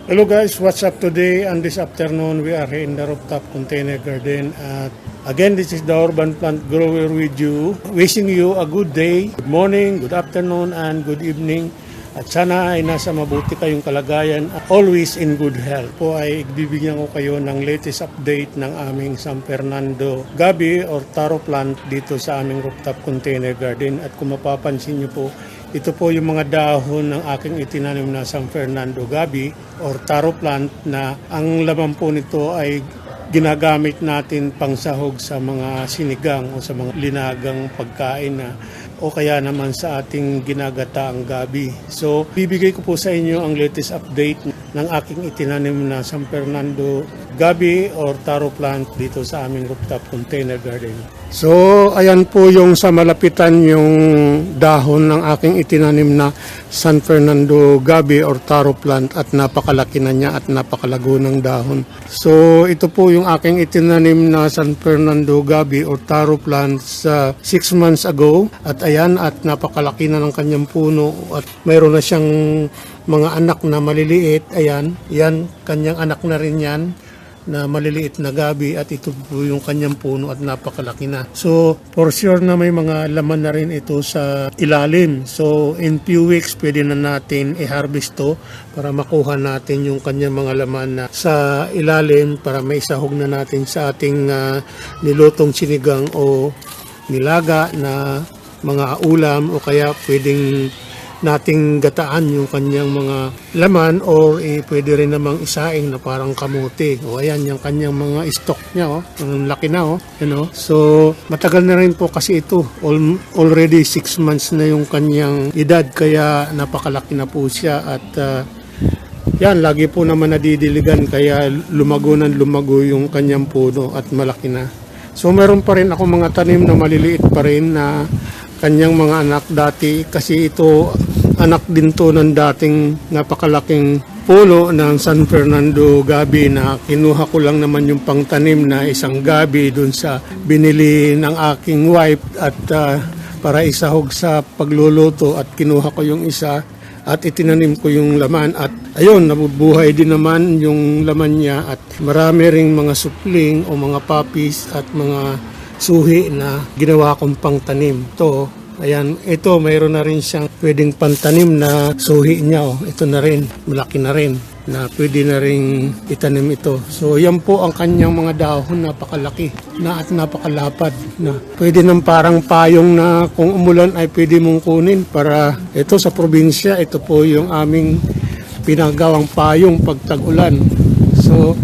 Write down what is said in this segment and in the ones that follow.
Hello guys, what's up today? And this afternoon we are here in the rooftop container garden. At again, this is the urban plant grower with you. Wishing you a good day, good morning, good afternoon, and good evening. At sana ay nasa mabuti kayong kalagayan at always in good health. Po ay bibigyan ko kayo ng latest update ng aming San Fernando gabi or taro plant dito sa aming rooftop container garden. At kung mapapansin nyo po, ito po yung mga dahon ng aking itinanim na San Fernando gabi or taro plant na ang laman po nito ay ginagamit natin pangsahog sa mga sinigang o sa mga linagang pagkain na o kaya naman sa ating ginagataang gabi. So, bibigay ko po sa inyo ang latest update ng aking itinanim na San Fernando gabi or taro plant dito sa aming rooftop container garden. So, ayan po yung sa malapitan yung dahon ng aking itinanim na San Fernando gabi or taro plant at napakalaki na niya at napakalago ng dahon. So, ito po yung aking itinanim na San Fernando gabi or taro plant sa 6 months ago at ayan at napakalaki na ng kanyang puno at mayroon na siyang mga anak na maliliit. Ayan, yan, kanyang anak na rin yan na maliliit na gabi at ito po yung kanyang puno at napakalaki na. So, for sure na may mga laman na rin ito sa ilalim. So, in few weeks, pwede na natin i-harvest to para makuha natin yung kanyang mga laman na sa ilalim para maisahog na natin sa ating nilutong sinigang o nilaga na mga ulam o kaya pwedeng nating gataan yung kanyang mga laman or pwede rin namang isaing na parang kamote. O ayan yung kanyang mga stock niya, ang laki na, So, matagal na rin po kasi ito. Already 6 months na yung kanyang edad kaya napakalaki na po siya at yan, lagi po naman nadidiligan kaya lumago yung kanyang puno at malaki na. So, meron pa rin ako mga tanim na maliliit pa rin na kanyang mga anak dati kasi ito anak din to ng dating napakalaking puno ng San Fernando gabi na kinuha ko lang naman yung pangtanim na isang gabi dun sa binili ng aking wife at para isahog sa pagluluto at kinuha ko yung isa at itinanim ko yung laman at ayun, nabubuhay din naman yung laman niya at marami ring mga supling o mga puppies at mga suhi na ginawa kong pangtanim. Ito, ayan, ito mayroon na rin siyang pwedeng pantanim na suhi niya. Ito na rin, malaki na rin na pwede na rin itanim ito. So yan po ang kanyang mga dahon, napakalaki na at napakalapad na pwede ng parang payong na kung umulan ay pwede mong kunin para ito sa probinsya, ito po yung aming pinagawang payong pag tag-ulan. So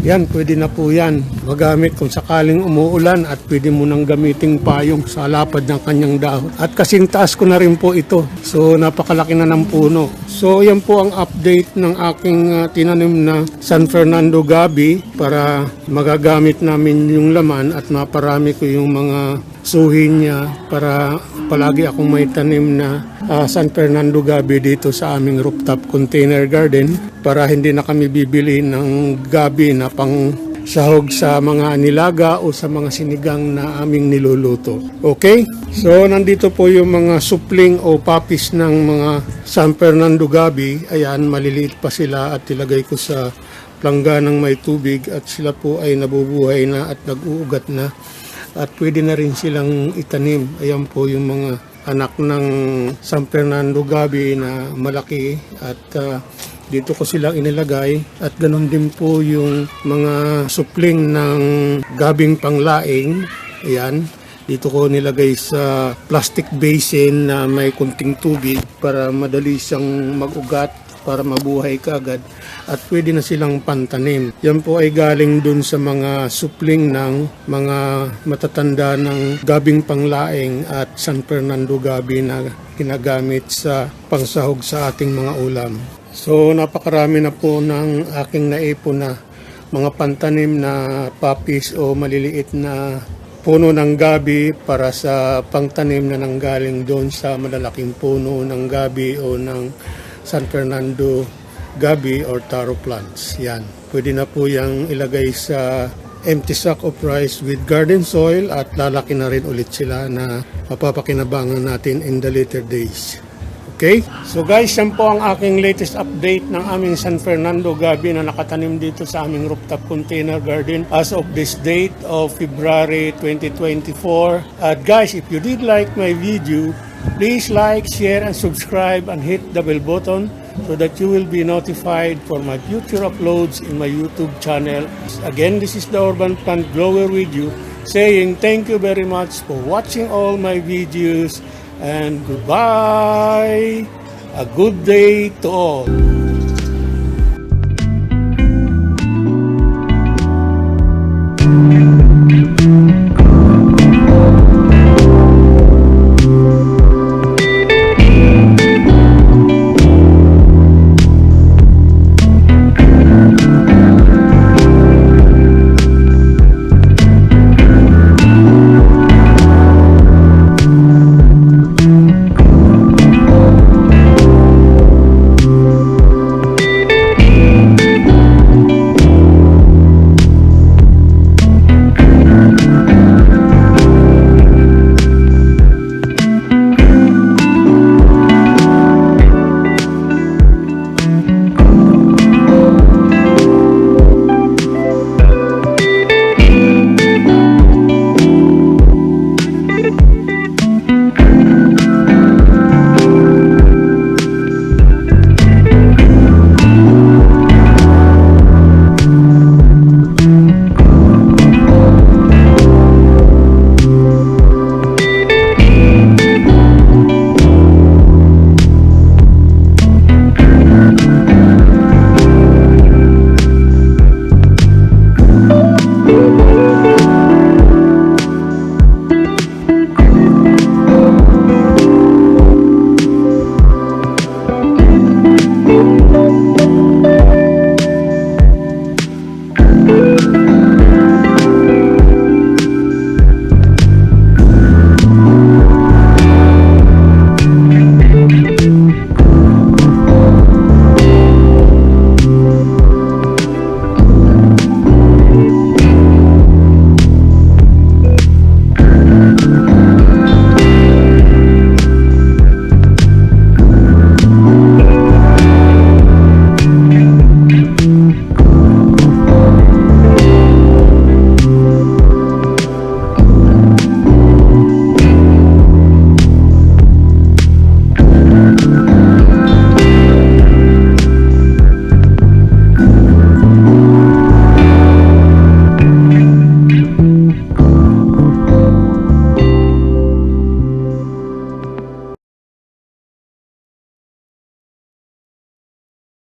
yan, pwede na po yan magamit kung sakaling umuulan at pwede mo nang gamiting payong sa lapad ng kanyang dahon. At kasing taas ko na rin po ito. So napakalaki na ng puno. So yan po ang update ng aking tinanim na San Fernando gabi para magagamit namin yung laman at maparami ko yung mga suhi niya para palagi akong may tanim na San Fernando gabi dito sa aming rooftop container garden para hindi na kami bibili ng gabi na pang sahog sa mga nilaga o sa mga sinigang na aming niluluto. Okay? So, nandito po yung mga supling o puppies ng mga San Fernando gabi. Ayan, maliliit pa sila at ilagay ko sa langganang may tubig at sila po ay nabubuhay na at nag-uugat na. At pwede na rin silang itanim. Ayan po yung mga anak ng San Fernando gabi na malaki at dito ko silang inilagay at ganun din po yung mga supling ng gabing panglaing. Ayan, dito ko nilagay sa plastic basin na may kunting tubig para madali siyang mag-ugat para mabuhay kaagad at pwede na silang pantanim. Yan po ay galing dun sa mga supling ng mga matatanda ng gabing panglaing at San Fernando gabi na ginagamit sa pangsahog sa ating mga ulam. So napakarami na po ng aking naipon na mga pantanim na puppies o maliliit na puno ng gabi para sa pangtanim na nanggaling doon sa malalaking puno ng gabi o ng San Fernando gabi or taro plants. Yan. Pwede na po yung ilagay sa empty sack of rice with garden soil at lalaki na rin ulit sila na mapapakinabangan natin in the later days. Okay? So guys, yan po ang aking latest update ng aming San Fernando Gabi na nakatanim dito sa aming rooftop container garden as of this date of February 2024. At guys, if you did like my video, please like, share, and subscribe and hit the bell button so that you will be notified for my future uploads in my YouTube channel. Again, this is the Urban Plant Grower with you, saying thank you very much for watching all my videos and goodbye. A good day to all.